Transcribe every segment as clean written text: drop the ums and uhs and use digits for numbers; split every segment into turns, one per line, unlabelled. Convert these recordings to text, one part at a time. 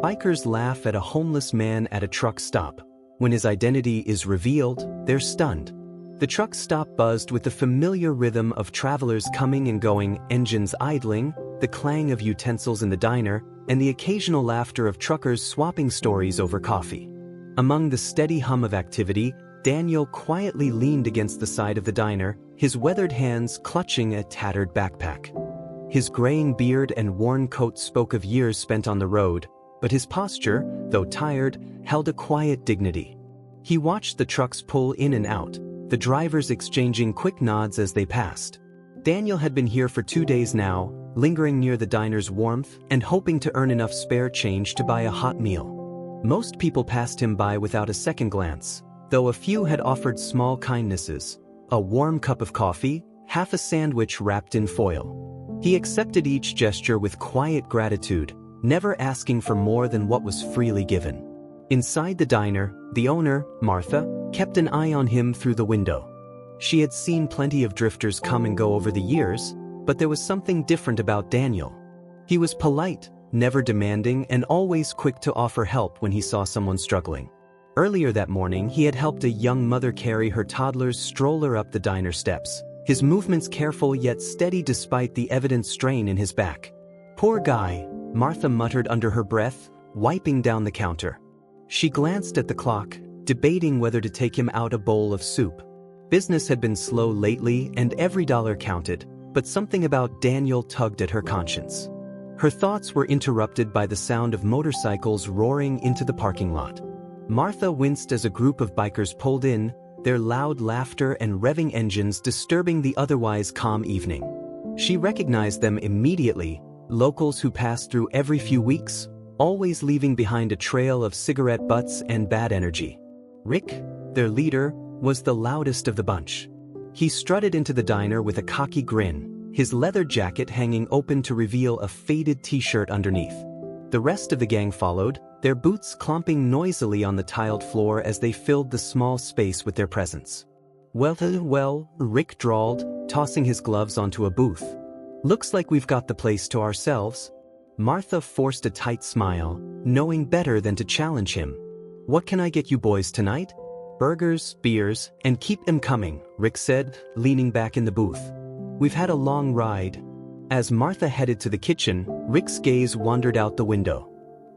Bikers laugh at a homeless man at a truck stop. When his identity is revealed, they're stunned. The truck stop buzzed with the familiar rhythm of travelers coming and going, engines idling, the clang of utensils in the diner, and the occasional laughter of truckers swapping stories over coffee. Among the steady hum of activity, Daniel quietly leaned against the side of the diner, his weathered hands clutching a tattered backpack. His graying beard and worn coat spoke of years spent on the road, but his posture, though tired, held a quiet dignity. He watched the trucks pull in and out, the drivers exchanging quick nods as they passed. Daniel had been here for 2 days now, lingering near the diner's warmth and hoping to earn enough spare change to buy a hot meal. Most people passed him by without a second glance, though a few had offered small kindnesses, a warm cup of coffee, half a sandwich wrapped in foil. He accepted each gesture with quiet gratitude, never asking for more than what was freely given. Inside the diner, the owner, Martha, kept an eye on him through the window. She had seen plenty of drifters come and go over the years, but there was something different about Daniel. He was polite, never demanding, and always quick to offer help when he saw someone struggling. Earlier that morning, he had helped a young mother carry her toddler's stroller up the diner steps, his movements careful yet steady despite the evident strain in his back. "Poor guy," Martha muttered under her breath, wiping down the counter. She glanced at the clock, debating whether to take him out a bowl of soup. Business had been slow lately and every dollar counted, but something about Daniel tugged at her conscience. Her thoughts were interrupted by the sound of motorcycles roaring into the parking lot. Martha winced as a group of bikers pulled in, their loud laughter and revving engines disturbing the otherwise calm evening. She recognized them immediately, locals who passed through every few weeks, always leaving behind a trail of cigarette butts and bad energy. Rick, their leader, was the loudest of the bunch. He strutted into the diner with a cocky grin, his leather jacket hanging open to reveal a faded t-shirt underneath. The rest of the gang followed, their boots clomping noisily on the tiled floor as they filled the small space with their presence. Well, Rick drawled, tossing his gloves onto a booth. "Looks like we've got the place to ourselves." Martha forced a tight smile, knowing better than to challenge him. "What can I get you boys tonight?" "Burgers, beers, and keep them coming," Rick said, leaning back in the booth. "We've had a long ride." As Martha headed to the kitchen, Rick's gaze wandered out the window.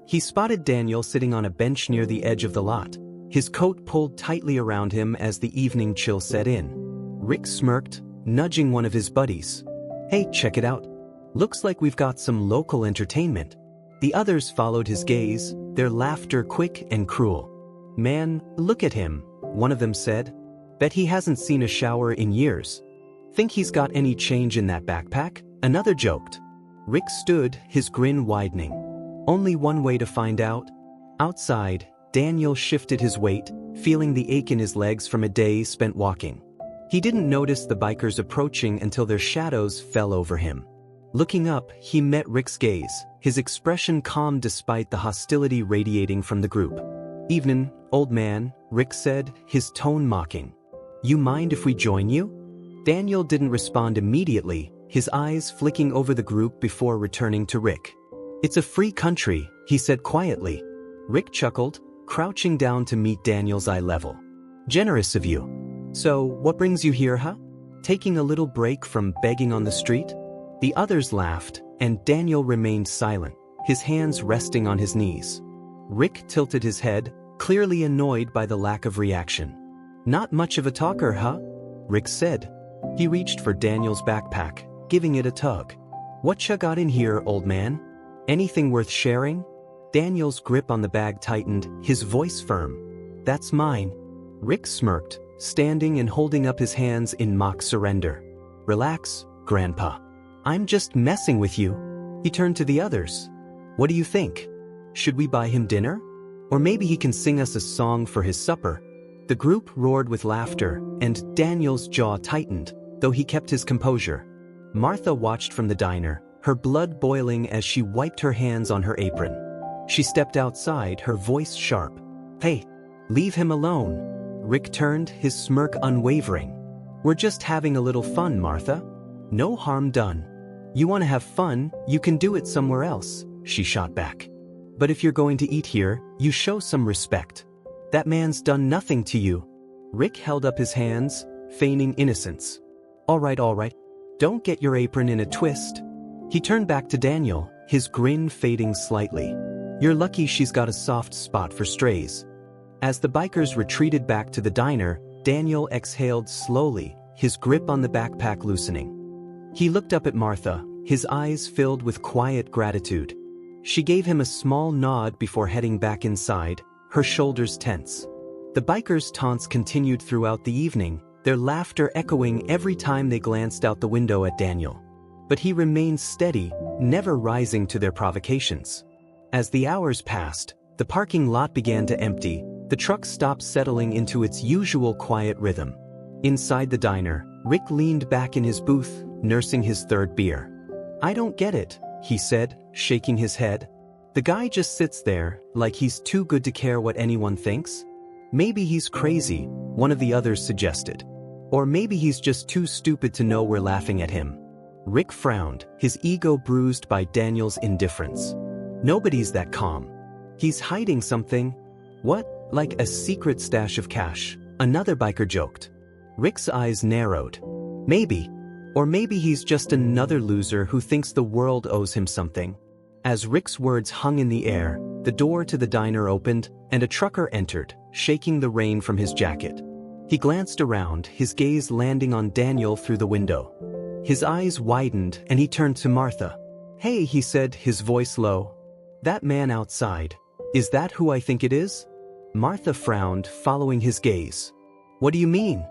He spotted Daniel sitting on a bench near the edge of the lot, his coat pulled tightly around him as the evening chill set in. Rick smirked, nudging one of his buddies. "Hey, check it out. Looks like we've got some local entertainment." The others followed his gaze, their laughter quick and cruel. "Man, look at him," one of them said. "Bet he hasn't seen a shower in years. Think he's got any change in that backpack?" Another joked. Rick stood, his grin widening. Only one way to find out. Outside, Daniel shifted his weight, feeling the ache in his legs from a day spent walking. He didn't notice the bikers approaching until their shadows fell over him. Looking up, he met Rick's gaze, his expression calm despite the hostility radiating from the group. "Evenin', old man," Rick said, his tone mocking. "You mind if we join you?" Daniel didn't respond immediately, his eyes flicking over the group before returning to Rick. "It's a free country," he said quietly. Rick chuckled, crouching down to meet Daniel's eye level. "Generous of you. So, what brings you here, huh? Taking a little break from begging on the street?" The others laughed, and Daniel remained silent, his hands resting on his knees. Rick tilted his head, clearly annoyed by the lack of reaction. "Not much of a talker, huh?" Rick said. He reached for Daniel's backpack, giving it a tug. "Whatcha got in here, old man? Anything worth sharing?" Daniel's grip on the bag tightened, his voice firm. "That's mine." Rick smirked, standing and holding up his hands in mock surrender. "Relax, Grandpa. I'm just messing with you." He turned to the others. "What do you think? Should we buy him dinner? Or maybe he can sing us a song for his supper?" The group roared with laughter, and Daniel's jaw tightened, though he kept his composure. Martha watched from the diner, her blood boiling as she wiped her hands on her apron. She stepped outside, her voice sharp. "Hey, leave him alone." Rick turned, his smirk unwavering. "We're just having a little fun, Martha. No harm done. You want to have fun, you can do it somewhere else," she shot back. But if you're going to eat here, you show some respect. That man's done nothing to you. Rick held up his hands, feigning innocence. All right. Don't get your apron in a twist. He turned back to Daniel, his grin fading slightly. You're lucky she's got a soft spot for strays. As the bikers retreated back to the diner, Daniel exhaled slowly, his grip on the backpack loosening. He looked up at Martha, his eyes filled with quiet gratitude. She gave him a small nod before heading back inside, her shoulders tense. The bikers' taunts continued throughout the evening, their laughter echoing every time they glanced out the window at Daniel. But he remained steady, never rising to their provocations. As the hours passed, the parking lot began to empty, the truck stopped settling into its usual quiet rhythm. Inside the diner, Rick leaned back in his booth, nursing his third beer. I don't get it, he said, shaking his head. The guy just sits there, like he's too good to care what anyone thinks. Maybe he's crazy, one of the others suggested. Or maybe he's just too stupid to know we're laughing at him. Rick frowned, his ego bruised by Daniel's indifference. Nobody's that calm. He's hiding something. What, like a secret stash of cash? Another biker joked. Rick's eyes narrowed. Maybe. Or maybe he's just another loser who thinks the world owes him something. As Rick's words hung in the air, the door to the diner opened, and a trucker entered, shaking the rain from his jacket. He glanced around, his gaze landing on Daniel through the window. His eyes widened, and he turned to Martha. Hey, he said, his voice low. That man outside. Is that who I think it is? Martha frowned, following his gaze. What do you mean?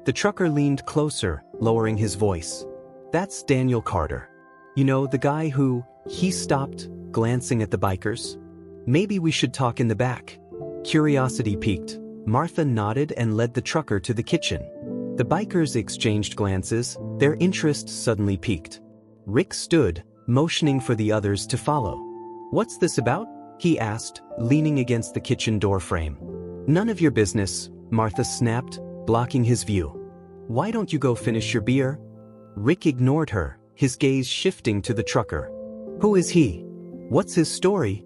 The trucker leaned closer, lowering his voice. That's Daniel Carter. You know, the guy who... He stopped, glancing at the bikers. Maybe we should talk in the back. Curiosity piqued. Martha nodded and led the trucker to the kitchen. The bikers exchanged glances, their interest suddenly piqued. Rick stood, motioning for the others to follow. What's this about? He asked, leaning against the kitchen door frame. None of your business, Martha snapped, blocking his view. Why don't you go finish your beer? Rick ignored her, his gaze shifting to the trucker. Who is he? What's his story?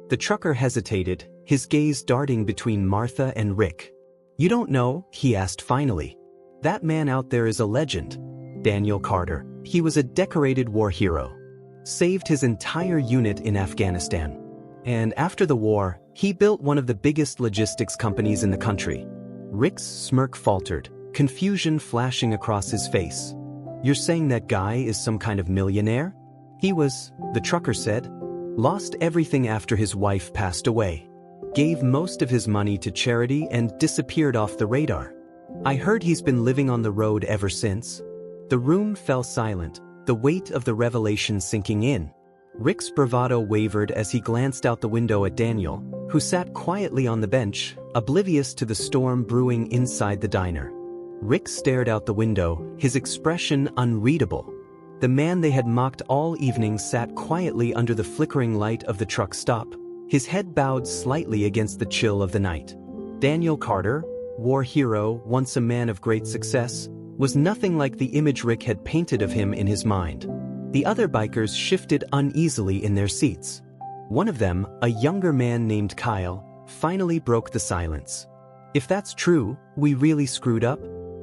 The trucker hesitated, his gaze darting between Martha and Rick. You don't know? He asked finally. That man out there is a legend. Daniel Carter. He was a decorated war hero. Saved his entire unit in Afghanistan. And after the war, he built one of the biggest logistics companies in the country. Rick's smirk faltered, confusion flashing across his face. You're saying that guy is some kind of millionaire? He was, the trucker said. Lost everything after his wife passed away. Gave most of his money to charity and disappeared off the radar. I heard he's been living on the road ever since. The room fell silent, the weight of the revelation sinking in. Rick's bravado wavered as he glanced out the window at Daniel, who sat quietly on the bench, oblivious to the storm brewing inside the diner. Rick stared out the window, his expression unreadable. The man they had mocked all evening sat quietly under the flickering light of the truck stop, his head bowed slightly against the chill of the night. Daniel Carter, war hero, once a man of great success, was nothing like the image Rick had painted of him in his mind. The other bikers shifted uneasily in their seats. One of them, a younger man named Kyle, finally broke the silence. If that's true, we really screwed up?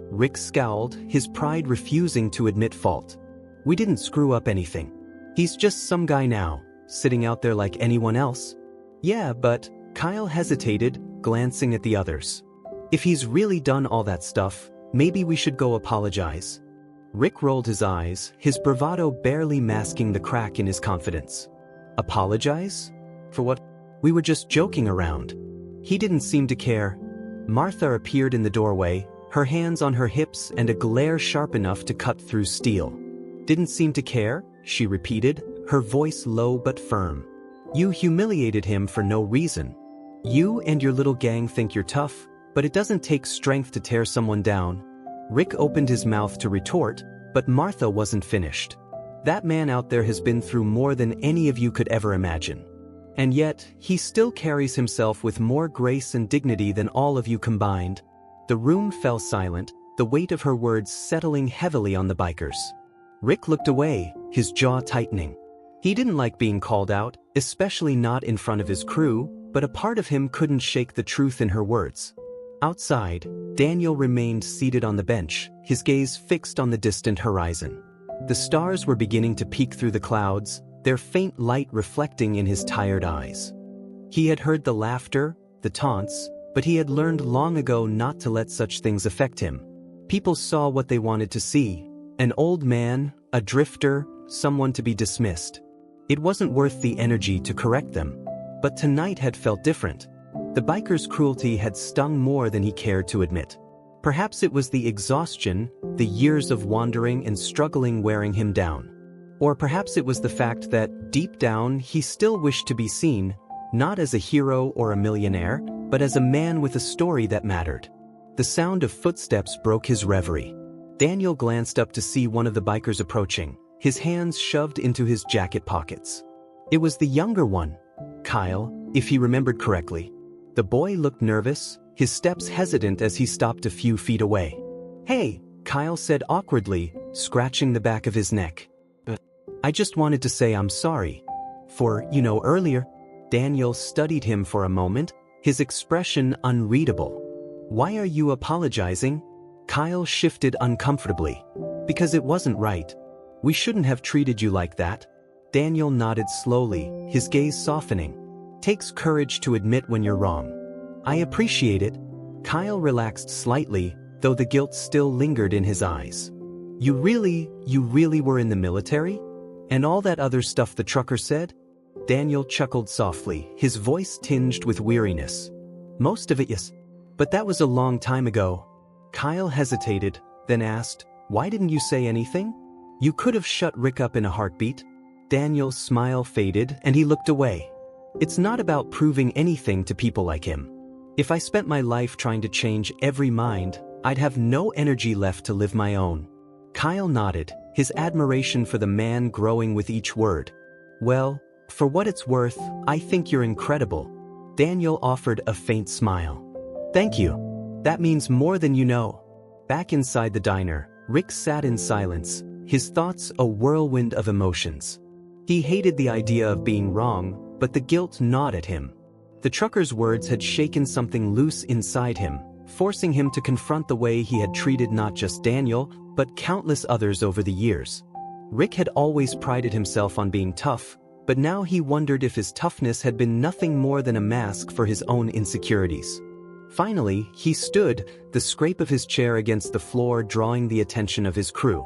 Rick scowled, his pride refusing to admit fault. We didn't screw up anything. He's just some guy now, sitting out there like anyone else. Yeah, but, Kyle hesitated, glancing at the others. If he's really done all that stuff, maybe we should go apologize. Rick rolled his eyes, his bravado barely masking the crack in his confidence. Apologize? For what? We were just joking around. He didn't seem to care. Martha appeared in the doorway, her hands on her hips and a glare sharp enough to cut through steel. Didn't seem to care, she repeated, her voice low but firm. You humiliated him for no reason. You and your little gang think you're tough, but it doesn't take strength to tear someone down. Rick opened his mouth to retort, but Martha wasn't finished. That man out there has been through more than any of you could ever imagine. And yet, he still carries himself with more grace and dignity than all of you combined. The room fell silent, the weight of her words settling heavily on the bikers. Rick looked away, his jaw tightening. He didn't like being called out, especially not in front of his crew, but a part of him couldn't shake the truth in her words. Outside, Daniel remained seated on the bench, his gaze fixed on the distant horizon. The stars were beginning to peek through the clouds, their faint light reflecting in his tired eyes. He had heard the laughter, the taunts, but he had learned long ago not to let such things affect him. People saw what they wanted to see: an old man, a drifter, someone to be dismissed. It wasn't worth the energy to correct them. But tonight had felt different. The biker's cruelty had stung more than he cared to admit. Perhaps it was the exhaustion, the years of wandering and struggling wearing him down. Or perhaps it was the fact that, deep down, he still wished to be seen, not as a hero or a millionaire, but as a man with a story that mattered. The sound of footsteps broke his reverie. Daniel glanced up to see one of the bikers approaching, his hands shoved into his jacket pockets. It was the younger one, Kyle, if he remembered correctly. The boy looked nervous, his steps hesitant as he stopped a few feet away. "Hey," Kyle said awkwardly, scratching the back of his neck. "I just wanted to say I'm sorry. Earlier." Daniel studied him for a moment, his expression unreadable. "Why are you apologizing?" Kyle shifted uncomfortably. "Because it wasn't right. We shouldn't have treated you like that." Daniel nodded slowly, his gaze softening. "Takes courage to admit when you're wrong." "I appreciate it." Kyle relaxed slightly, though the guilt still lingered in his eyes. You really were in the military? And all that other stuff the trucker said?" Daniel chuckled softly, his voice tinged with weariness. "Most of it, yes. But that was a long time ago." Kyle hesitated, then asked, "Why didn't you say anything? You could have shut Rick up in a heartbeat." Daniel's smile faded, and he looked away. "It's not about proving anything to people like him. If I spent my life trying to change every mind, I'd have no energy left to live my own." Kyle nodded, his admiration for the man growing with each word. "Well, for what it's worth, I think you're incredible." Daniel offered a faint smile. "Thank you. That means more than you know." Back inside the diner, Rick sat in silence, his thoughts a whirlwind of emotions. He hated the idea of being wrong, but the guilt gnawed at him. The trucker's words had shaken something loose inside him, forcing him to confront the way he had treated not just Daniel, but countless others over the years. Rick had always prided himself on being tough, but now he wondered if his toughness had been nothing more than a mask for his own insecurities. Finally, he stood, the scrape of his chair against the floor drawing the attention of his crew.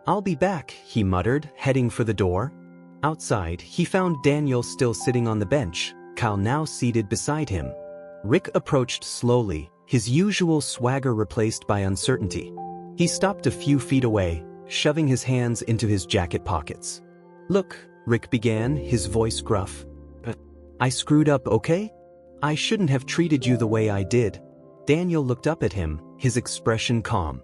"I'll be back," he muttered, heading for the door. Outside, he found Daniel still sitting on the bench, Kyle now seated beside him. Rick approached slowly, his usual swagger replaced by uncertainty. He stopped a few feet away, shoving his hands into his jacket pockets. "Look," Rick began, his voice gruff. "I screwed up, okay? I shouldn't have treated you the way I did." Daniel looked up at him, his expression calm.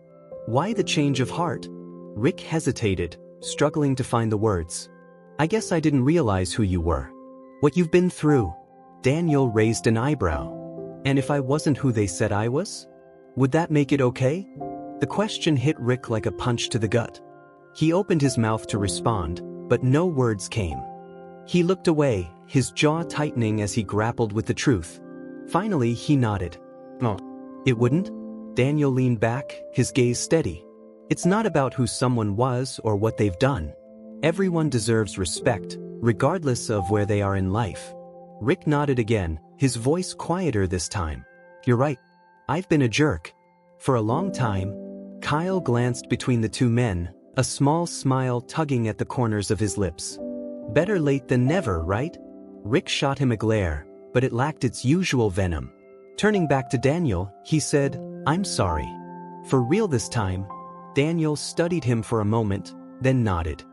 "Why the change of heart?" Rick hesitated, struggling to find the words. "I guess I didn't realize who you were. What you've been through." Daniel raised an eyebrow. "And if I wasn't who they said I was? Would that make it okay?" The question hit Rick like a punch to the gut. He opened his mouth to respond, but no words came. He looked away, his jaw tightening as he grappled with the truth. Finally, he nodded. "Oh, it wouldn't?" Daniel leaned back, his gaze steady. "It's not about who someone was or what they've done. Everyone deserves respect, regardless of where they are in life." Rick nodded again, his voice quieter this time. "You're right. I've been a jerk. For a long time." Kyle glanced between the two men, a small smile tugging at the corners of his lips. "Better late than never, right?" Rick shot him a glare, but it lacked its usual venom. Turning back to Daniel, he said, "I'm sorry. For real this time." Daniel studied him for a moment, then nodded.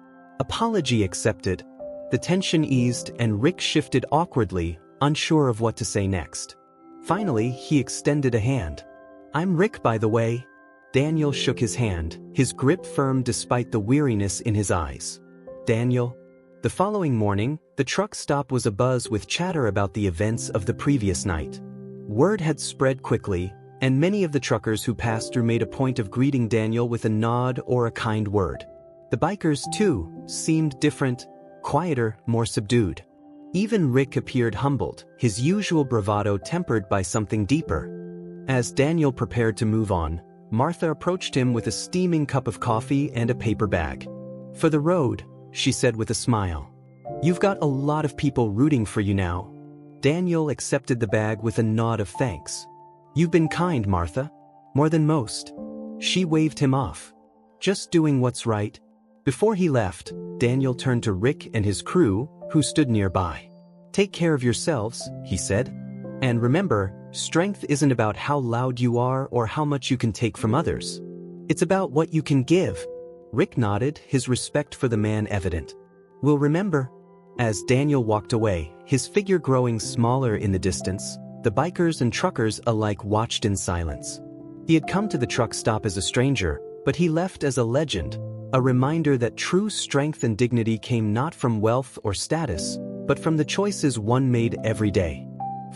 Apology accepted. The tension eased and Rick shifted awkwardly, unsure of what to say next. Finally, he extended a hand. "I'm Rick, by the way." Daniel shook his hand, his grip firm despite the weariness in his eyes. "Daniel." The following morning, the truck stop was abuzz with chatter about the events of the previous night. Word had spread quickly, and many of the truckers who passed through made a point of greeting Daniel with a nod or a kind word. The bikers, too, seemed different, quieter, more subdued. Even Rick appeared humbled, his usual bravado tempered by something deeper. As Daniel prepared to move on, Martha approached him with a steaming cup of coffee and a paper bag. "For the road," she said with a smile. "You've got a lot of people rooting for you now." Daniel accepted the bag with a nod of thanks. "You've been kind, Martha. More than most." She waved him off. "Just doing what's right." Before he left, Daniel turned to Rick and his crew, who stood nearby. "Take care of yourselves," he said. "And remember, strength isn't about how loud you are or how much you can take from others. It's about what you can give." Rick nodded, his respect for the man evident. "We'll remember." As Daniel walked away, his figure growing smaller in the distance, the bikers and truckers alike watched in silence. He had come to the truck stop as a stranger, but he left as a legend, a reminder that true strength and dignity came not from wealth or status, but from the choices one made every day.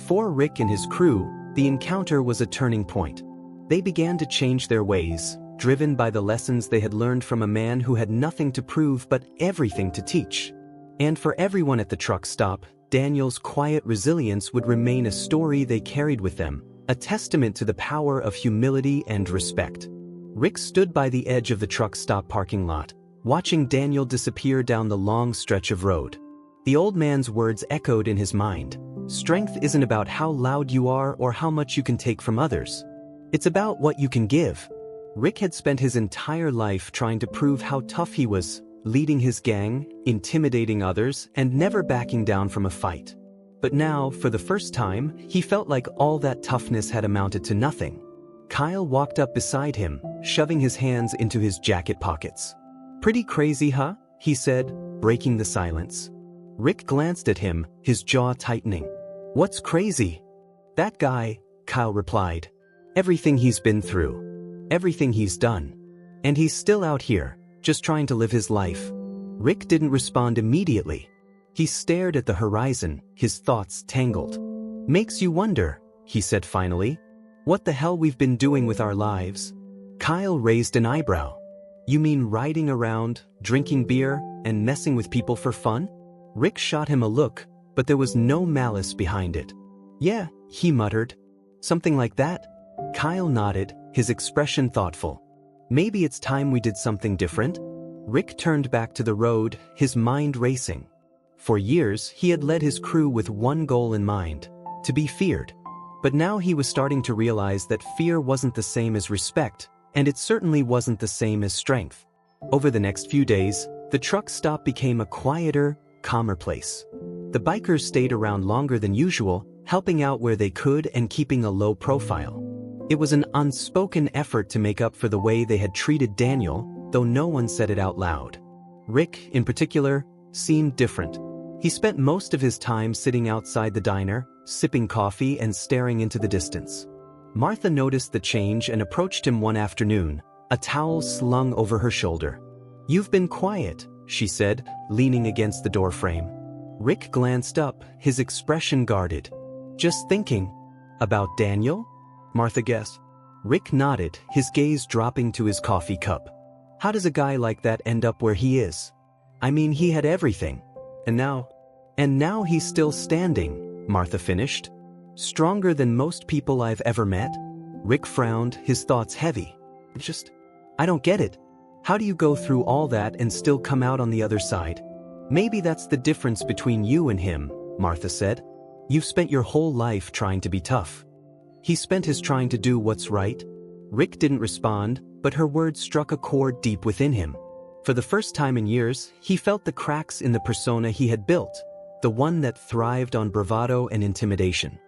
For Rick and his crew, the encounter was a turning point. They began to change their ways, driven by the lessons they had learned from a man who had nothing to prove but everything to teach. And for everyone at the truck stop, Daniel's quiet resilience would remain a story they carried with them, a testament to the power of humility and respect. Rick stood by the edge of the truck stop parking lot, watching Daniel disappear down the long stretch of road. The old man's words echoed in his mind. "Strength isn't about how loud you are or how much you can take from others. It's about what you can give." Rick had spent his entire life trying to prove how tough he was, leading his gang, intimidating others, and never backing down from a fight. But now, for the first time, he felt like all that toughness had amounted to nothing. Kyle walked up beside him, shoving his hands into his jacket pockets. "Pretty crazy, huh?" he said, breaking the silence. Rick glanced at him, his jaw tightening. "What's crazy?" "That guy," Kyle replied. "Everything he's been through. Everything he's done. And he's still out here, just trying to live his life." Rick didn't respond immediately. He stared at the horizon, his thoughts tangled. "Makes you wonder," he said finally. "What the hell we've been doing with our lives?" Kyle raised an eyebrow. "You mean riding around, drinking beer, and messing with people for fun?" Rick shot him a look, but there was no malice behind it. "Yeah," he muttered. "Something like that?" Kyle nodded, his expression thoughtful. "Maybe it's time we did something different?" Rick turned back to the road, his mind racing. For years, he had led his crew with one goal in mind: to be feared. But now he was starting to realize that fear wasn't the same as respect, and it certainly wasn't the same as strength. Over the next few days, the truck stop became a quieter, calmer place. The bikers stayed around longer than usual, helping out where they could and keeping a low profile. It was an unspoken effort to make up for the way they had treated Daniel, though no one said it out loud. Rick, in particular, seemed different. He spent most of his time sitting outside the diner, sipping coffee and staring into the distance. Martha noticed the change and approached him one afternoon, a towel slung over her shoulder. "You've been quiet," she said, leaning against the doorframe. Rick glanced up, his expression guarded. "Just thinking." "About Daniel?" Martha guessed. Rick nodded, his gaze dropping to his coffee cup. "How does a guy like that end up where he is? I mean, he had everything. And now he's still standing," Martha finished. "Stronger than most people I've ever met." Rick frowned, his thoughts heavy. I don't get it. How do you go through all that and still come out on the other side?" "Maybe that's the difference between you and him," Martha said. "You've spent your whole life trying to be tough. He spent his trying to do what's right." Rick didn't respond, but her words struck a chord deep within him. For the first time in years, he felt the cracks in the persona he had built, the one that thrived on bravado and intimidation.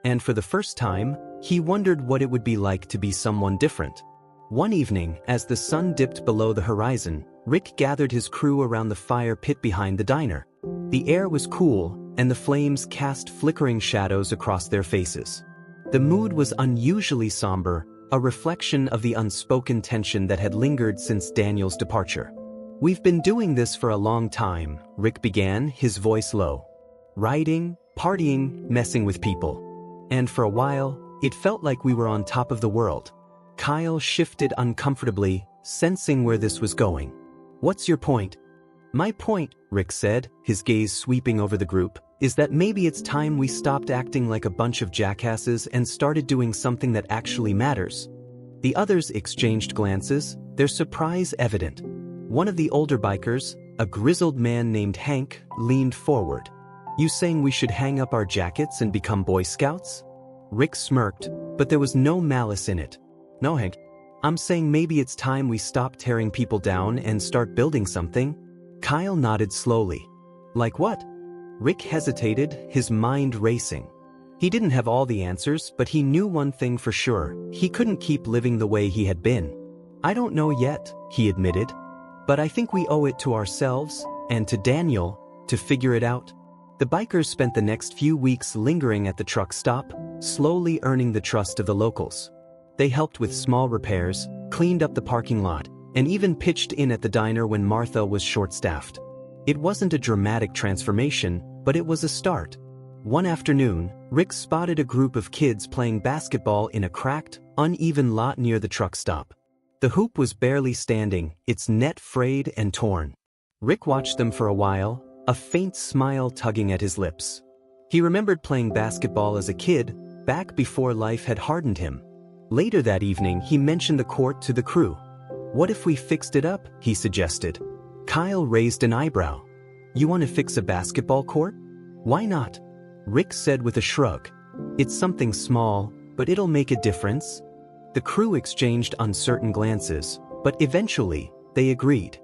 And for the first time, he wondered what it would be like to be someone different. One evening, as the sun dipped below the horizon, Rick gathered his crew around the fire pit behind the diner. The air was cool, and the flames cast flickering shadows across their faces. The mood was unusually somber, a reflection of the unspoken tension that had lingered since Daniel's departure. "We've been doing this for a long time," Rick began, his voice low. "Riding, partying, messing with people. And for a while, it felt like we were on top of the world." Kyle shifted uncomfortably, sensing where this was going. "What's your point?" My point, Rick said, his gaze sweeping over the group, is that maybe it's time we stopped acting like a bunch of jackasses and started doing something that actually matters. The others exchanged glances, their surprise evident. One of the older bikers, a grizzled man named Hank, leaned forward. You saying we should hang up our jackets and become Boy Scouts? Rick smirked, but there was no malice in it. No, Hank. I'm saying maybe it's time we stop tearing people down and start building something. Kyle nodded slowly. Like what? Rick hesitated, his mind racing. He didn't have all the answers, but he knew one thing for sure. He couldn't keep living the way he had been. I don't know yet, he admitted. But I think we owe it to ourselves, and to Daniel, to figure it out. The bikers spent the next few weeks lingering at the truck stop, slowly earning the trust of the locals. They helped with small repairs, cleaned up the parking lot, and even pitched in at the diner when Martha was short-staffed. It wasn't a dramatic transformation, but it was a start. One afternoon, Rick spotted a group of kids playing basketball in a cracked, uneven lot near the truck stop. The hoop was barely standing, its net frayed and torn. Rick watched them for a while, a faint smile tugging at his lips. He remembered playing basketball as a kid, back before life had hardened him. Later that evening, he mentioned the court to the crew. What if we fixed it up, he suggested. Kyle raised an eyebrow. You want to fix a basketball court? Why not? Rick said with a shrug. It's something small, but it'll make a difference. The crew exchanged uncertain glances, but eventually, they agreed.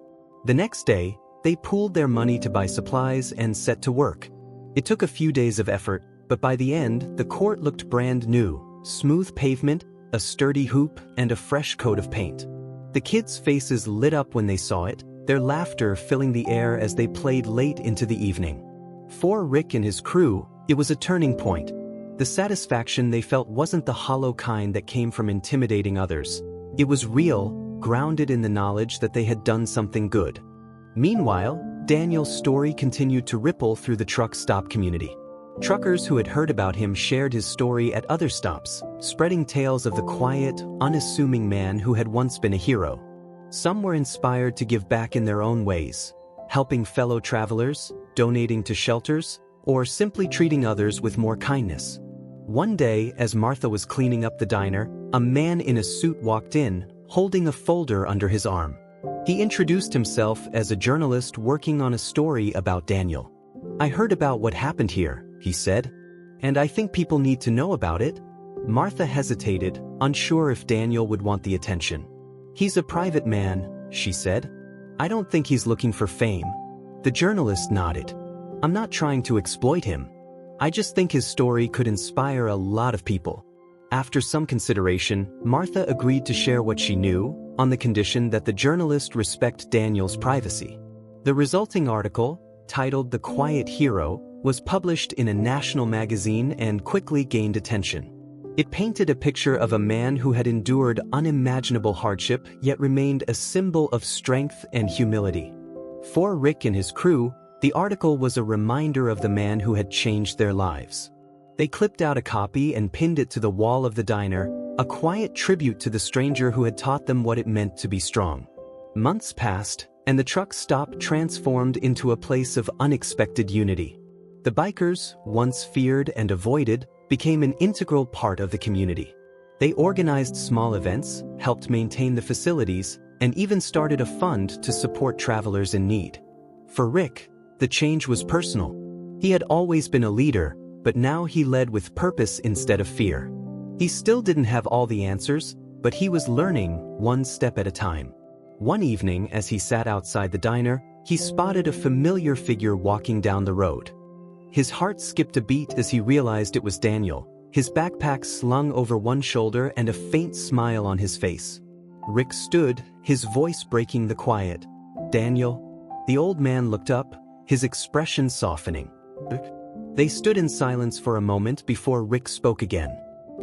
The next day, they pooled their money to buy supplies and set to work. It took a few days of effort, but by the end, the court looked brand new. Smooth pavement, a sturdy hoop, and a fresh coat of paint. The kids' faces lit up when they saw it, their laughter filling the air as they played late into the evening. For Rick and his crew, it was a turning point. The satisfaction they felt wasn't the hollow kind that came from intimidating others. It was real, grounded in the knowledge that they had done something good. Meanwhile, Daniel's story continued to ripple through the truck stop community. Truckers who had heard about him shared his story at other stops, spreading tales of the quiet, unassuming man who had once been a hero. Some were inspired to give back in their own ways, helping fellow travelers, donating to shelters, or simply treating others with more kindness. One day, as Martha was cleaning up the diner, a man in a suit walked in, holding a folder under his arm. He introduced himself as a journalist working on a story about Daniel. I heard about what happened here, he said, and I think people need to know about it. Martha hesitated, unsure if Daniel would want the attention. He's a private man, she said. I don't think he's looking for fame. The journalist nodded. I'm not trying to exploit him. I just think his story could inspire a lot of people. After some consideration, Martha agreed to share what she knew, on the condition that the journalist respect Daniel's privacy. The resulting article, titled The Quiet Hero, was published in a national magazine and quickly gained attention. It painted a picture of a man who had endured unimaginable hardship yet remained a symbol of strength and humility. For Rick and his crew, the article was a reminder of the man who had changed their lives. They clipped out a copy and pinned it to the wall of the diner, a quiet tribute to the stranger who had taught them what it meant to be strong. Months passed, and the truck stop transformed into a place of unexpected unity. The bikers, once feared and avoided, became an integral part of the community. They organized small events, helped maintain the facilities, and even started a fund to support travelers in need. For Rick, the change was personal. He had always been a leader, but now he led with purpose instead of fear. He still didn't have all the answers, but he was learning one step at a time. One evening, as he sat outside the diner, he spotted a familiar figure walking down the road. His heart skipped a beat as he realized it was Daniel, his backpack slung over one shoulder and a faint smile on his face. Rick stood, his voice breaking the quiet. Daniel? The old man looked up, his expression softening. They stood in silence for a moment before Rick spoke again.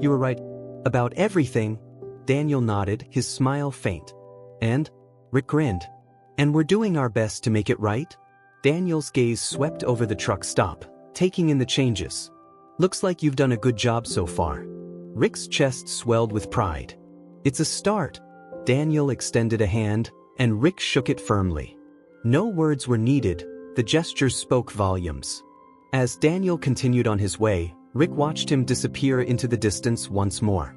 You were right. About everything. Daniel nodded, his smile faint. And? Rick grinned. And we're doing our best to make it right? Daniel's gaze swept over the truck stop, taking in the changes. Looks like you've done a good job so far. Rick's chest swelled with pride. It's a start. Daniel extended a hand, and Rick shook it firmly. No words were needed, the gestures spoke volumes. As Daniel continued on his way, Rick watched him disappear into the distance once more.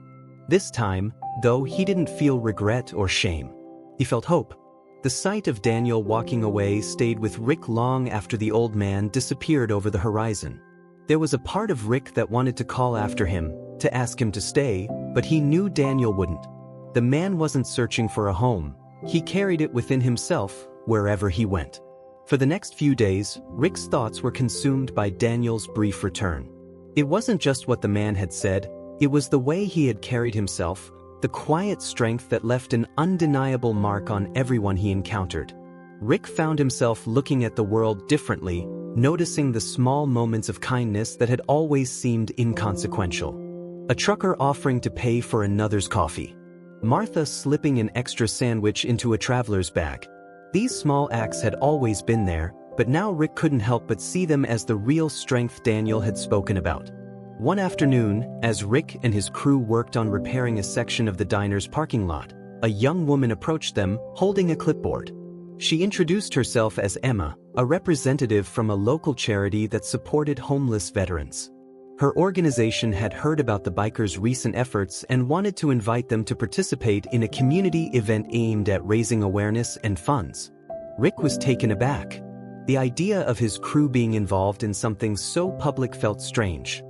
This time, though, he didn't feel regret or shame. He felt hope. The sight of Daniel walking away stayed with Rick long after the old man disappeared over the horizon. There was a part of Rick that wanted to call after him, to ask him to stay, but he knew Daniel wouldn't. The man wasn't searching for a home. He carried it within himself, wherever he went. For the next few days, Rick's thoughts were consumed by Daniel's brief return. It wasn't just what the man had said, it was the way he had carried himself, the quiet strength that left an undeniable mark on everyone he encountered. Rick found himself looking at the world differently, noticing the small moments of kindness that had always seemed inconsequential. A trucker offering to pay for another's coffee. Martha slipping an extra sandwich into a traveler's bag. These small acts had always been there, but now Rick couldn't help but see them as the real strength Daniel had spoken about. One afternoon, as Rick and his crew worked on repairing a section of the diner's parking lot, a young woman approached them, holding a clipboard. She introduced herself as Emma, a representative from a local charity that supported homeless veterans. Her organization had heard about the bikers' recent efforts and wanted to invite them to participate in a community event aimed at raising awareness and funds. Rick was taken aback. The idea of his crew being involved in something so public felt strange.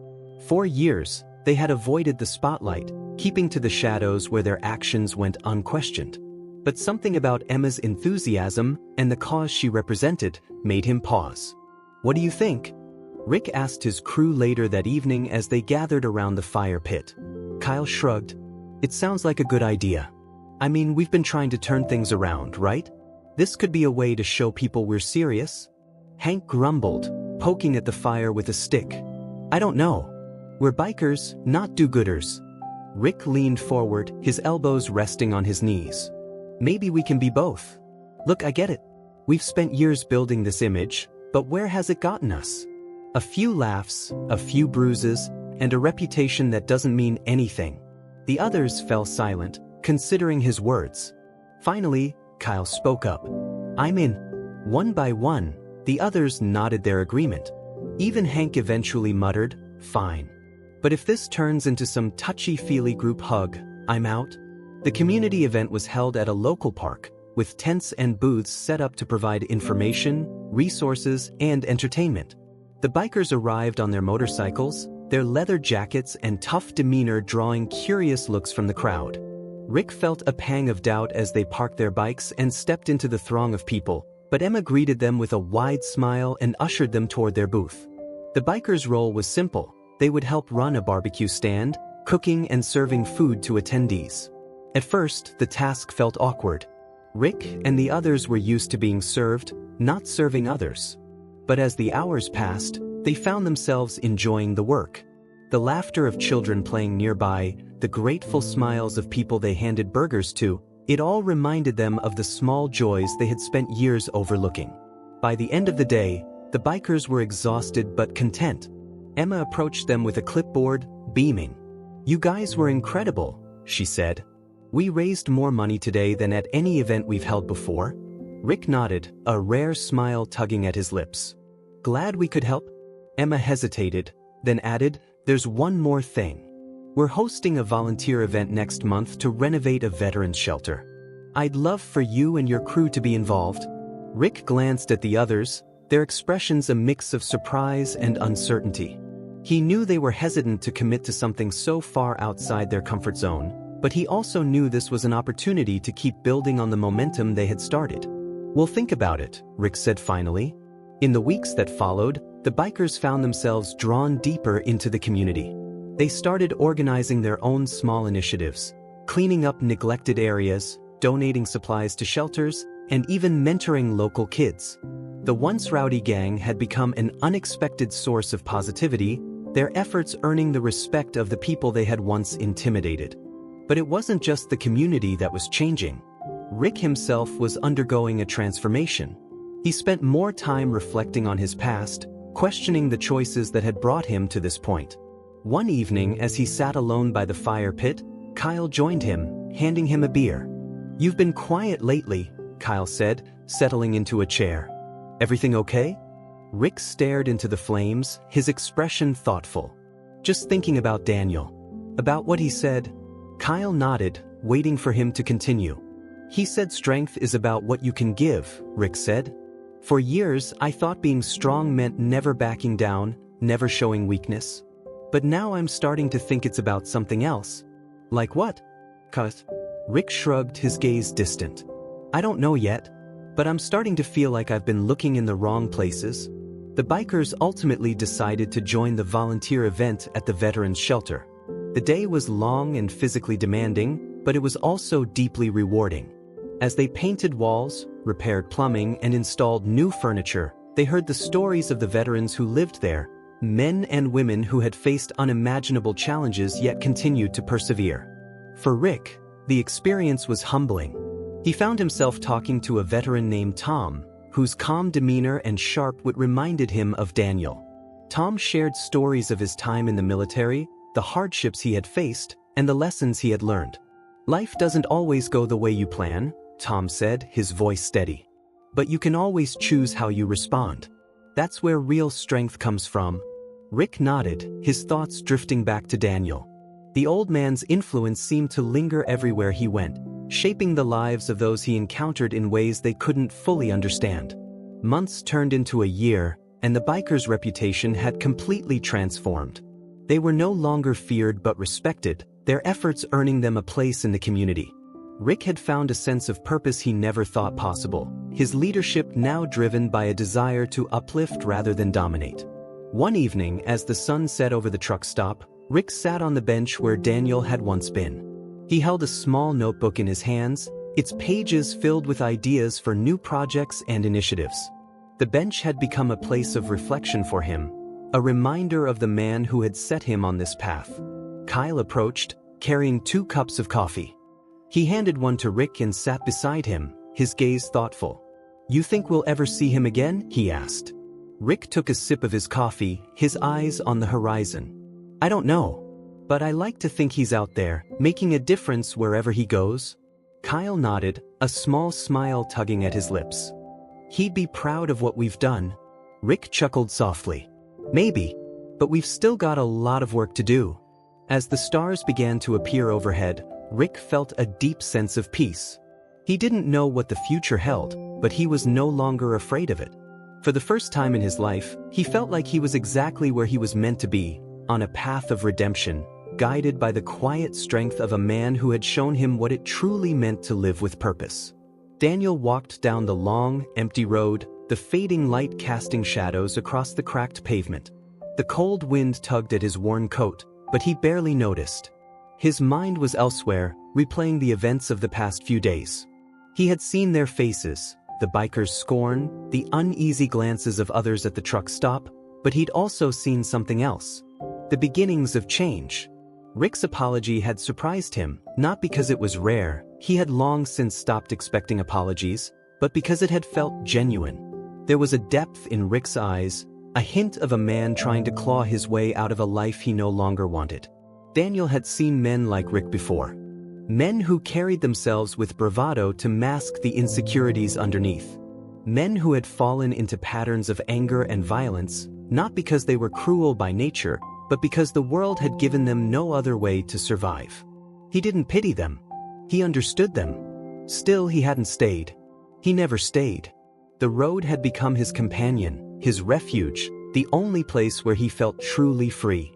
For years, they had avoided the spotlight, keeping to the shadows where their actions went unquestioned. But something about Emma's enthusiasm and the cause she represented made him pause. "What do you think?" Rick asked his crew later that evening as they gathered around the fire pit. Kyle shrugged. "It sounds like a good idea. I mean, we've been trying to turn things around, right? This could be a way to show people we're serious." Hank grumbled, poking at the fire with a stick. "I don't know. We're bikers, not do-gooders." Rick leaned forward, his elbows resting on his knees. "Maybe we can be both. Look, I get it. We've spent years building this image, but where has it gotten us? A few laughs, a few bruises, and a reputation that doesn't mean anything." The others fell silent, considering his words. Finally, Kyle spoke up. "I'm in." One by one, the others nodded their agreement. Even Hank eventually muttered, "Fine. But if this turns into some touchy-feely group hug, I'm out." The community event was held at a local park, with tents and booths set up to provide information, resources, and entertainment. The bikers arrived on their motorcycles, their leather jackets and tough demeanor drawing curious looks from the crowd. Rick felt a pang of doubt as they parked their bikes and stepped into the throng of people, but Emma greeted them with a wide smile and ushered them toward their booth. The bikers' role was simple. They would help run a barbecue stand, cooking and serving food to attendees. At first, the task felt awkward. Rick and the others were used to being served, not serving others. But as the hours passed, they found themselves enjoying the work. The laughter of children playing nearby, the grateful smiles of people they handed burgers to, it all reminded them of the small joys they had spent years overlooking. By the end of the day, the bikers were exhausted but content. Emma approached them with a clipboard, beaming. "You guys were incredible," she said. "We raised more money today than at any event we've held before." Rick nodded, a rare smile tugging at his lips. "Glad we could help?" Emma hesitated, then added, "There's one more thing. We're hosting a volunteer event next month to renovate a veterans shelter. I'd love for you and your crew to be involved." Rick glanced at the others, their expressions a mix of surprise and uncertainty. He knew they were hesitant to commit to something so far outside their comfort zone, but he also knew this was an opportunity to keep building on the momentum they had started. "We'll think about it," Rick said finally. In the weeks that followed, the bikers found themselves drawn deeper into the community. They started organizing their own small initiatives, cleaning up neglected areas, donating supplies to shelters, and even mentoring local kids. The once rowdy gang had become an unexpected source of positivity, their efforts earning the respect of the people they had once intimidated. But it wasn't just the community that was changing. Rick himself was undergoing a transformation. He spent more time reflecting on his past, questioning the choices that had brought him to this point. One evening, as he sat alone by the fire pit, Kyle joined him, handing him a beer. "You've been quiet lately," Kyle said, settling into a chair. "Everything okay?" Rick stared into the flames, his expression thoughtful. "Just thinking about Daniel. About what he said." Kyle nodded, waiting for him to continue. "He said strength is about what you can give," Rick said. "For years, I thought being strong meant never backing down, never showing weakness. But now I'm starting to think it's about something else." "Like what?" "'Cause." Rick shrugged, his gaze distant. "I don't know yet, but I'm starting to feel like I've been looking in the wrong places." The bikers ultimately decided to join the volunteer event at the veterans' shelter. The day was long and physically demanding, but it was also deeply rewarding. As they painted walls, repaired plumbing, and installed new furniture, they heard the stories of the veterans who lived there, men and women who had faced unimaginable challenges yet continued to persevere. For Rick, the experience was humbling. He found himself talking to a veteran named Tom, whose calm demeanor and sharp wit reminded him of Daniel. Tom shared stories of his time in the military, the hardships he had faced, and the lessons he had learned. "Life doesn't always go the way you plan," Tom said, his voice steady. "But you can always choose how you respond. That's where real strength comes from." Rick nodded, his thoughts drifting back to Daniel. The old man's influence seemed to linger everywhere he went, shaping the lives of those he encountered in ways they couldn't fully understand. Months turned into a year, and the bikers' reputation had completely transformed. They were no longer feared but respected, their efforts earning them a place in the community. Rick had found a sense of purpose he never thought possible, his leadership now driven by a desire to uplift rather than dominate. One evening, as the sun set over the truck stop, Rick sat on the bench where Daniel had once been. He held a small notebook in his hands, its pages filled with ideas for new projects and initiatives. The bench had become a place of reflection for him, a reminder of the man who had set him on this path. Kyle approached, carrying 2 cups of coffee. He handed one to Rick and sat beside him, his gaze thoughtful. "You think we'll ever see him again?" he asked. Rick took a sip of his coffee, his eyes on the horizon. "I don't know. But I like to think he's out there, making a difference wherever he goes." Kyle nodded, a small smile tugging at his lips. "He'd be proud of what we've done." Rick chuckled softly. "Maybe, but we've still got a lot of work to do." As the stars began to appear overhead, Rick felt a deep sense of peace. He didn't know what the future held, but he was no longer afraid of it. For the first time in his life, he felt like he was exactly where he was meant to be, on a path of redemption, guided by the quiet strength of a man who had shown him what it truly meant to live with purpose. Daniel walked down the long, empty road, the fading light casting shadows across the cracked pavement. The cold wind tugged at his worn coat, but he barely noticed. His mind was elsewhere, replaying the events of the past few days. He had seen their faces, the bikers' scorn, the uneasy glances of others at the truck stop, but he'd also seen something else. The beginnings of change. Rick's apology had surprised him, not because it was rare, he had long since stopped expecting apologies, but because it had felt genuine. There was a depth in Rick's eyes, a hint of a man trying to claw his way out of a life he no longer wanted. Daniel had seen men like Rick before. Men who carried themselves with bravado to mask the insecurities underneath. Men who had fallen into patterns of anger and violence, not because they were cruel by nature, but because the world had given them no other way to survive. He didn't pity them. He understood them. Still, he hadn't stayed. He never stayed. The road had become his companion, his refuge, the only place where he felt truly free.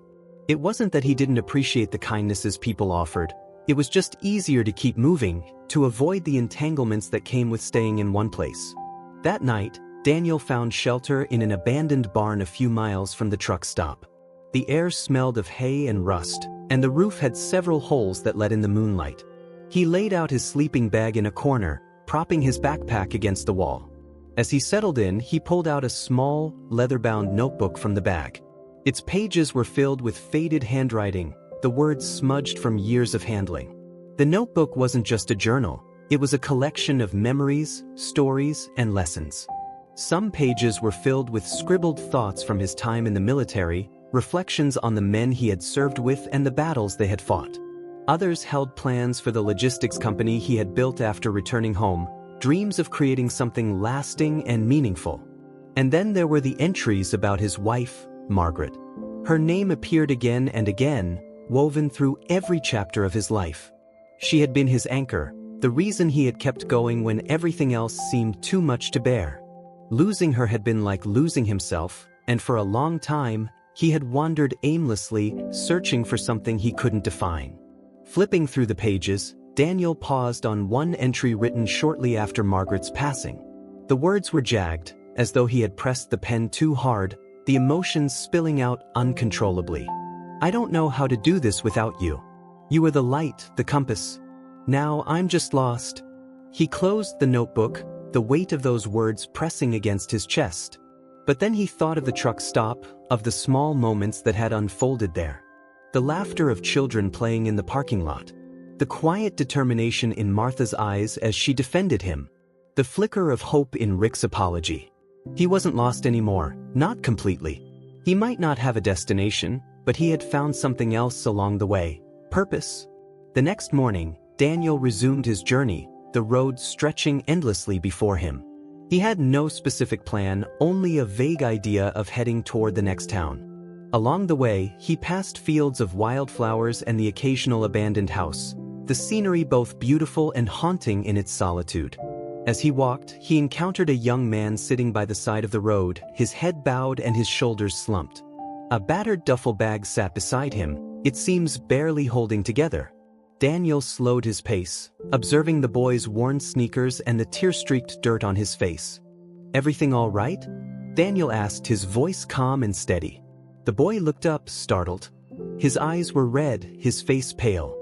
It wasn't that he didn't appreciate the kindnesses people offered. It was just easier to keep moving, to avoid the entanglements that came with staying in one place. That night, Daniel found shelter in an abandoned barn a few miles from the truck stop. The air smelled of hay and rust, and the roof had several holes that let in the moonlight. He laid out his sleeping bag in a corner, propping his backpack against the wall. As he settled in, he pulled out a small, leather-bound notebook from the bag. Its pages were filled with faded handwriting, the words smudged from years of handling. The notebook wasn't just a journal, it was a collection of memories, stories, and lessons. Some pages were filled with scribbled thoughts from his time in the military, reflections on the men he had served with and the battles they had fought. Others held plans for the logistics company he had built after returning home, dreams of creating something lasting and meaningful. And then there were the entries about his wife, Margaret. Her name appeared again and again, woven through every chapter of his life. She had been his anchor, the reason he had kept going when everything else seemed too much to bear. Losing her had been like losing himself, and for a long time, he had wandered aimlessly, searching for something he couldn't define. Flipping through the pages, Daniel paused on one entry written shortly after Margaret's passing. The words were jagged, as though he had pressed the pen too hard, the emotions spilling out uncontrollably. "I don't know how to do this without you. You were the light, the compass. Now I'm just lost." He closed the notebook, the weight of those words pressing against his chest. But then he thought of the truck stop, of the small moments that had unfolded there. The laughter of children playing in the parking lot. The quiet determination in Martha's eyes as she defended him. The flicker of hope in Rick's apology. He wasn't lost anymore, not completely. He might not have a destination, but he had found something else along the way. Purpose. The next morning, Daniel resumed his journey, the road stretching endlessly before him. He had no specific plan, only a vague idea of heading toward the next town. Along the way, he passed fields of wildflowers and the occasional abandoned house, the scenery both beautiful and haunting in its solitude. As he walked, he encountered a young man sitting by the side of the road, his head bowed and his shoulders slumped. A battered duffel bag sat beside him, it seems barely holding together. Daniel slowed his pace, observing the boy's worn sneakers and the tear-streaked dirt on his face. "Everything all right?" Daniel asked, his voice calm and steady. The boy looked up, startled. His eyes were red, his face pale.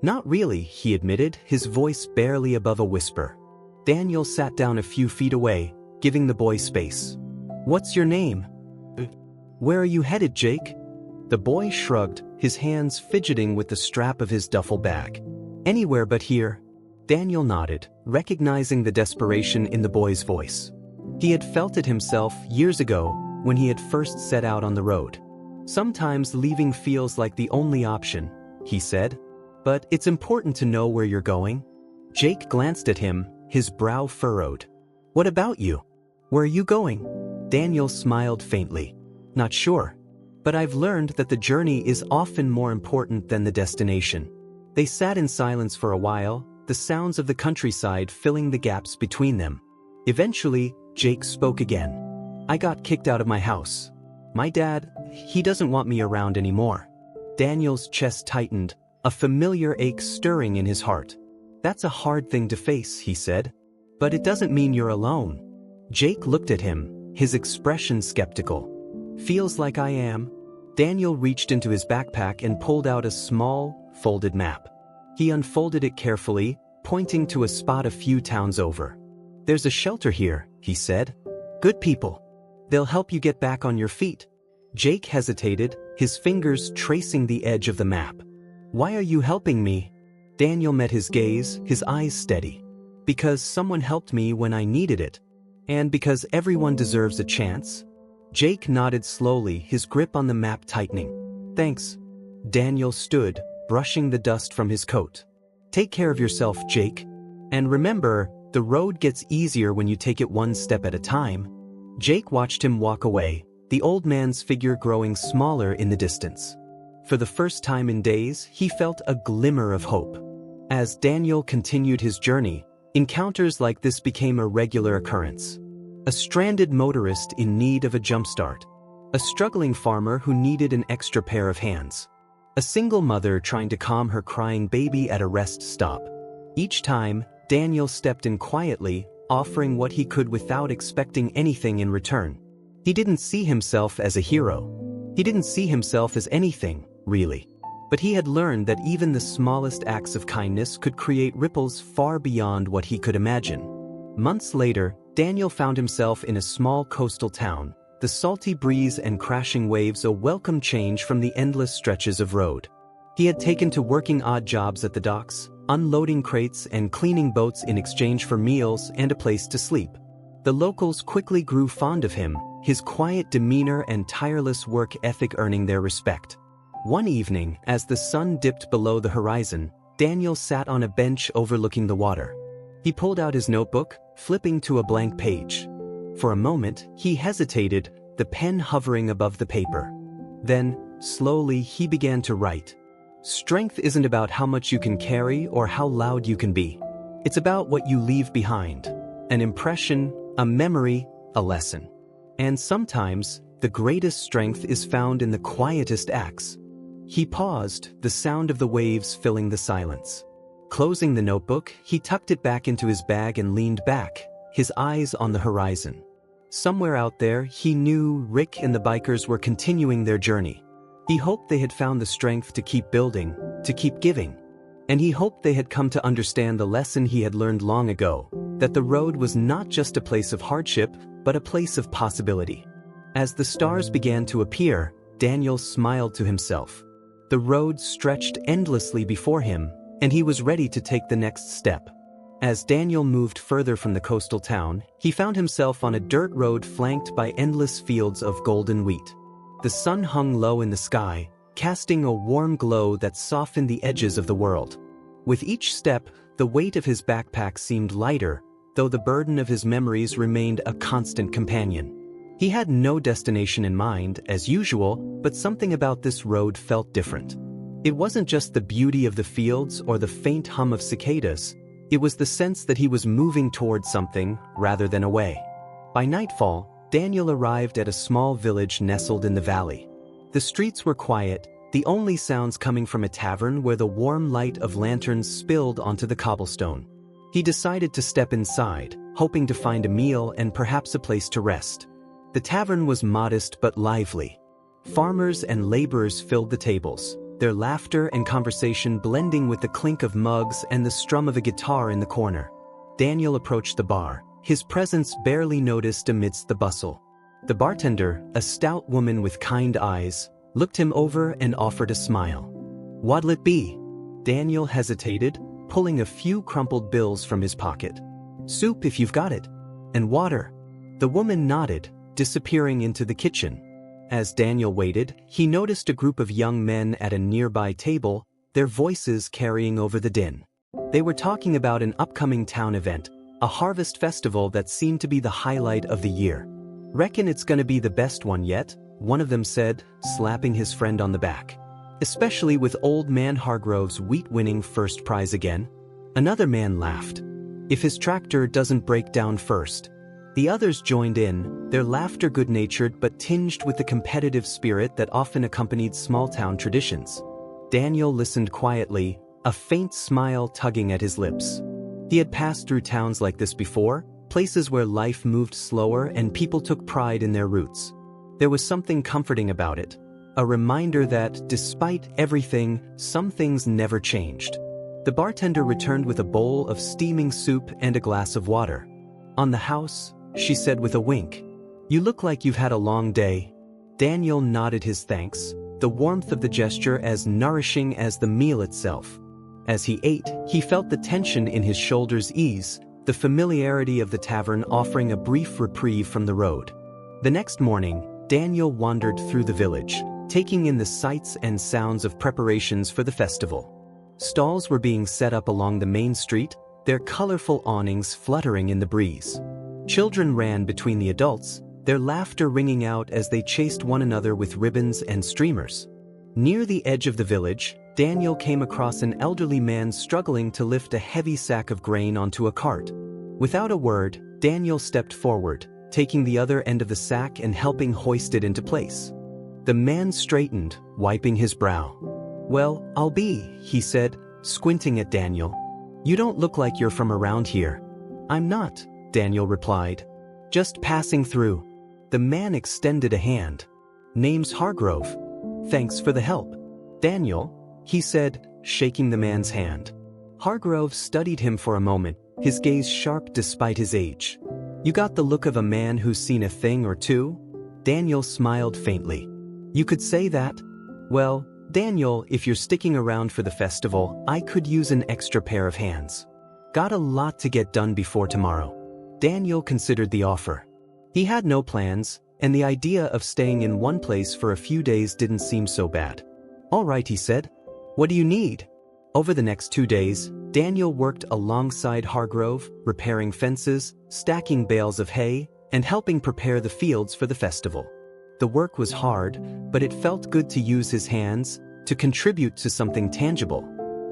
"Not really," he admitted, his voice barely above a whisper. Daniel sat down a few feet away, giving the boy space. "What's your name?" "Where are you headed, Jake?" The boy shrugged, his hands fidgeting with the strap of his duffel bag. "Anywhere but here." Daniel nodded, recognizing the desperation in the boy's voice. He had felt it himself years ago, when he had first set out on the road. "Sometimes leaving feels like the only option," he said. "But it's important to know where you're going." Jake glanced at him, his brow furrowed. "What about you? Where are you going?" Daniel smiled faintly. "Not sure. But I've learned that the journey is often more important than the destination." They sat in silence for a while, the sounds of the countryside filling the gaps between them. Eventually, Jake spoke again. "I got kicked out of my house. My dad, he doesn't want me around anymore." Daniel's chest tightened, a familiar ache stirring in his heart. "That's a hard thing to face," he said. "But it doesn't mean you're alone." Jake looked at him, his expression skeptical. "Feels like I am." Daniel reached into his backpack and pulled out a small, folded map. He unfolded it carefully, pointing to a spot a few towns over. "There's a shelter here," he said. "Good people. They'll help you get back on your feet." Jake hesitated, his fingers tracing the edge of the map. "Why are you helping me?" Daniel met his gaze, his eyes steady. "Because someone helped me when I needed it. And because everyone deserves a chance." Jake nodded slowly, his grip on the map tightening. "Thanks." Daniel stood, brushing the dust from his coat. "Take care of yourself, Jake. And remember, the road gets easier when you take it one step at a time." Jake watched him walk away, the old man's figure growing smaller in the distance. For the first time in days, he felt a glimmer of hope. As Daniel continued his journey, encounters like this became a regular occurrence. A stranded motorist in need of a jumpstart. A struggling farmer who needed an extra pair of hands. A single mother trying to calm her crying baby at a rest stop. Each time, Daniel stepped in quietly, offering what he could without expecting anything in return. He didn't see himself as a hero. He didn't see himself as anything, really. But he had learned that even the smallest acts of kindness could create ripples far beyond what he could imagine. Months later, Daniel found himself in a small coastal town, the salty breeze and crashing waves a welcome change from the endless stretches of road. He had taken to working odd jobs at the docks, unloading crates and cleaning boats in exchange for meals and a place to sleep. The locals quickly grew fond of him, his quiet demeanor and tireless work ethic earning their respect. One evening, as the sun dipped below the horizon, Daniel sat on a bench overlooking the water. He pulled out his notebook, flipping to a blank page. For a moment, he hesitated, the pen hovering above the paper. Then, slowly, he began to write. Strength isn't about how much you can carry or how loud you can be. It's about what you leave behind. An impression, a memory, a lesson. And sometimes, the greatest strength is found in the quietest acts. He paused, the sound of the waves filling the silence. Closing the notebook, he tucked it back into his bag and leaned back, his eyes on the horizon. Somewhere out there, he knew Rick and the bikers were continuing their journey. He hoped they had found the strength to keep building, to keep giving. And he hoped they had come to understand the lesson he had learned long ago, that the road was not just a place of hardship, but a place of possibility. As the stars began to appear, Daniel smiled to himself. The road stretched endlessly before him, and he was ready to take the next step. As Daniel moved further from the coastal town, he found himself on a dirt road flanked by endless fields of golden wheat. The sun hung low in the sky, casting a warm glow that softened the edges of the world. With each step, the weight of his backpack seemed lighter, though the burden of his memories remained a constant companion. He had no destination in mind, as usual, but something about this road felt different. It wasn't just the beauty of the fields or the faint hum of cicadas. It was the sense that he was moving towards something, rather than away. By nightfall, Daniel arrived at a small village nestled in the valley. The streets were quiet, the only sounds coming from a tavern where the warm light of lanterns spilled onto the cobblestone. He decided to step inside, hoping to find a meal and perhaps a place to rest. The tavern was modest but lively. Farmers and laborers filled the tables, their laughter and conversation blending with the clink of mugs and the strum of a guitar in the corner. Daniel approached the bar, his presence barely noticed amidst the bustle. The bartender, a stout woman with kind eyes, looked him over and offered a smile. "What'll it be?" Daniel hesitated, pulling a few crumpled bills from his pocket. "Soup if you've got it. And water." The woman nodded, disappearing into the kitchen. As Daniel waited, he noticed a group of young men at a nearby table, their voices carrying over the din. They were talking about an upcoming town event, a harvest festival that seemed to be the highlight of the year. "Reckon it's gonna be the best one yet," one of them said, slapping his friend on the back. "Especially with old man Hargrove's wheat winning first prize again." Another man laughed. "If his tractor doesn't break down first." The others joined in, their laughter good-natured but tinged with the competitive spirit that often accompanied small-town traditions. Daniel listened quietly, a faint smile tugging at his lips. He had passed through towns like this before, places where life moved slower and people took pride in their roots. There was something comforting about it, a reminder that, despite everything, some things never changed. The bartender returned with a bowl of steaming soup and a glass of water. "On the house," she said with a wink. "You look like you've had a long day." Daniel nodded his thanks, the warmth of the gesture as nourishing as the meal itself. As he ate, he felt the tension in his shoulders ease, the familiarity of the tavern offering a brief reprieve from the road. The next morning, Daniel wandered through the village, taking in the sights and sounds of preparations for the festival. Stalls were being set up along the main street, their colorful awnings fluttering in the breeze. Children ran between the adults, their laughter ringing out as they chased one another with ribbons and streamers. Near the edge of the village, Daniel came across an elderly man struggling to lift a heavy sack of grain onto a cart. Without a word, Daniel stepped forward, taking the other end of the sack and helping hoist it into place. The man straightened, wiping his brow. "Well, I'll be," he said, squinting at Daniel. "You don't look like you're from around here." "I'm not," Daniel replied. "Just passing through." The man extended a hand. "Name's Hargrove. Thanks for the help." "Daniel," he said, shaking the man's hand. Hargrove studied him for a moment, his gaze sharp despite his age. "You got the look of a man who's seen a thing or two?" Daniel smiled faintly. "You could say that." "Well, Daniel, if you're sticking around for the festival, I could use an extra pair of hands. Got a lot to get done before tomorrow." Daniel considered the offer. He had no plans, and the idea of staying in one place for a few days didn't seem so bad. "All right," he said. "What do you need?" Over the next 2 days, Daniel worked alongside Hargrove, repairing fences, stacking bales of hay, and helping prepare the fields for the festival. The work was hard, but it felt good to use his hands, to contribute to something tangible.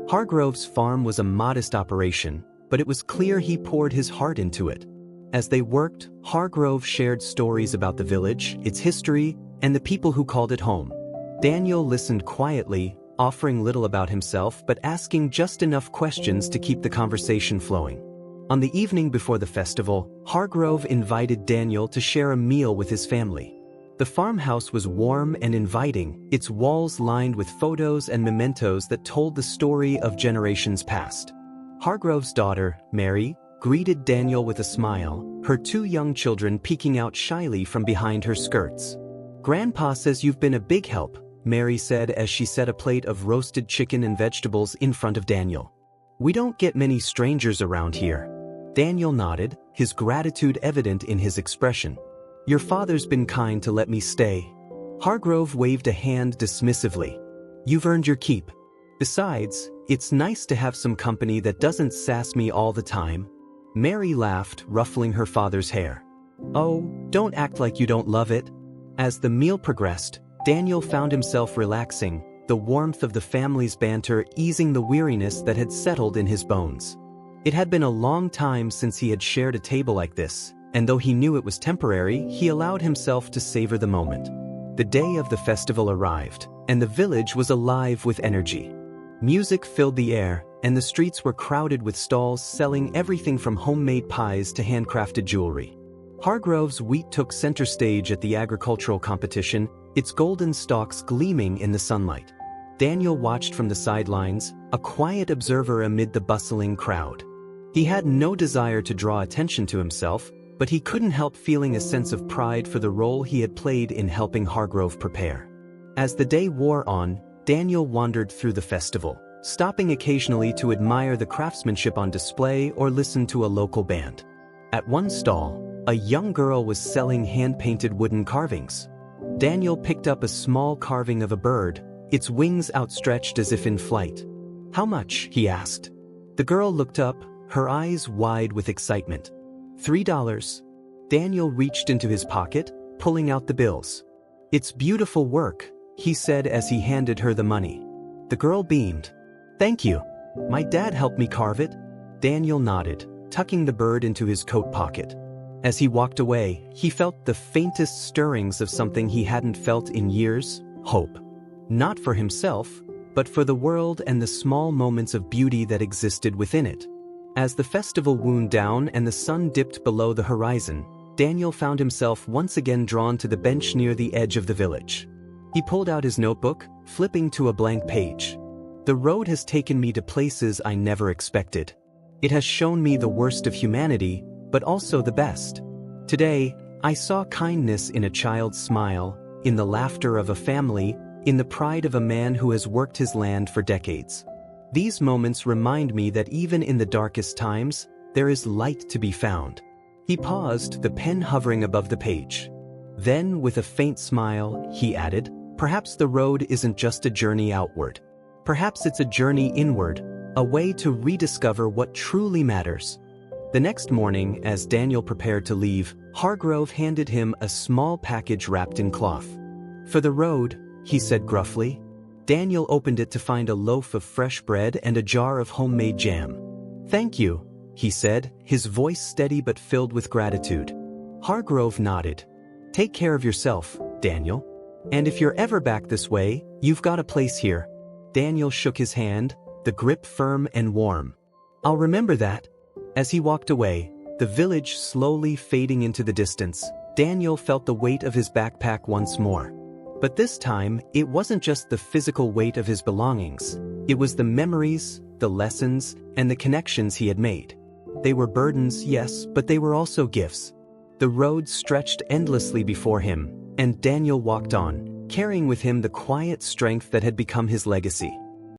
Hargrove's farm was a modest operation, but it was clear he poured his heart into it. As they worked, Hargrove shared stories about the village, its history, and the people who called it home. Daniel listened quietly, offering little about himself but asking just enough questions to keep the conversation flowing. On the evening before the festival, Hargrove invited Daniel to share a meal with his family. The farmhouse was warm and inviting, its walls lined with photos and mementos that told the story of generations past. Hargrove's daughter, Mary, greeted Daniel with a smile, her 2 young children peeking out shyly from behind her skirts. "Grandpa says you've been a big help," Mary said as she set a plate of roasted chicken and vegetables in front of Daniel. "We don't get many strangers around here." Daniel nodded, his gratitude evident in his expression. "Your father's been kind to let me stay." Hargrove waved a hand dismissively. "You've earned your keep. Besides, it's nice to have some company that doesn't sass me all the time." Mary laughed, ruffling her father's hair. "Oh, don't act like you don't love it." As the meal progressed, Daniel found himself relaxing, the warmth of the family's banter easing the weariness that had settled in his bones. It had been a long time since he had shared a table like this, and though he knew it was temporary, he allowed himself to savor the moment. The day of the festival arrived, and the village was alive with energy. Music filled the air, and the streets were crowded with stalls selling everything from homemade pies to handcrafted jewelry. Hargrove's wheat took center stage at the agricultural competition, its golden stalks gleaming in the sunlight. Daniel watched from the sidelines, a quiet observer amid the bustling crowd. He had no desire to draw attention to himself, but he couldn't help feeling a sense of pride for the role he had played in helping Hargrove prepare. As the day wore on, Daniel wandered through the festival, stopping occasionally to admire the craftsmanship on display or listen to a local band. At one stall, a young girl was selling hand-painted wooden carvings. Daniel picked up a small carving of a bird, its wings outstretched as if in flight. "How much?" he asked. The girl looked up, her eyes wide with excitement. $3. Daniel reached into his pocket, pulling out the bills. "It's beautiful work," he said as he handed her the money. The girl beamed. "Thank you. My dad helped me carve it." Daniel nodded, tucking the bird into his coat pocket. As he walked away, he felt the faintest stirrings of something he hadn't felt in years: hope. Not for himself, but for the world and the small moments of beauty that existed within it. As the festival wound down and the sun dipped below the horizon, Daniel found himself once again drawn to the bench near the edge of the village. He pulled out his notebook, flipping to a blank page. "The road has taken me to places I never expected. It has shown me the worst of humanity, but also the best. Today, I saw kindness in a child's smile, in the laughter of a family, in the pride of a man who has worked his land for decades. These moments remind me that even in the darkest times, there is light to be found." He paused, the pen hovering above the page. Then, with a faint smile, he added, "Perhaps the road isn't just a journey outward. Perhaps it's a journey inward, a way to rediscover what truly matters." The next morning, as Daniel prepared to leave, Hargrove handed him a small package wrapped in cloth. "For the road," he said gruffly. Daniel opened it to find a loaf of fresh bread and a jar of homemade jam. "Thank you," he said, his voice steady but filled with gratitude. Hargrove nodded. "Take care of yourself, Daniel. And if you're ever back this way, you've got a place here." Daniel shook his hand, the grip firm and warm. "I'll remember that." As he walked away, the village slowly fading into the distance, Daniel felt the weight of his backpack once more. But this time, it wasn't just the physical weight of his belongings. It was the memories, the lessons, and the connections he had made. They were burdens, yes, but they were also gifts. The road stretched endlessly before him, and Daniel walked on, carrying with him the quiet strength that had become his legacy.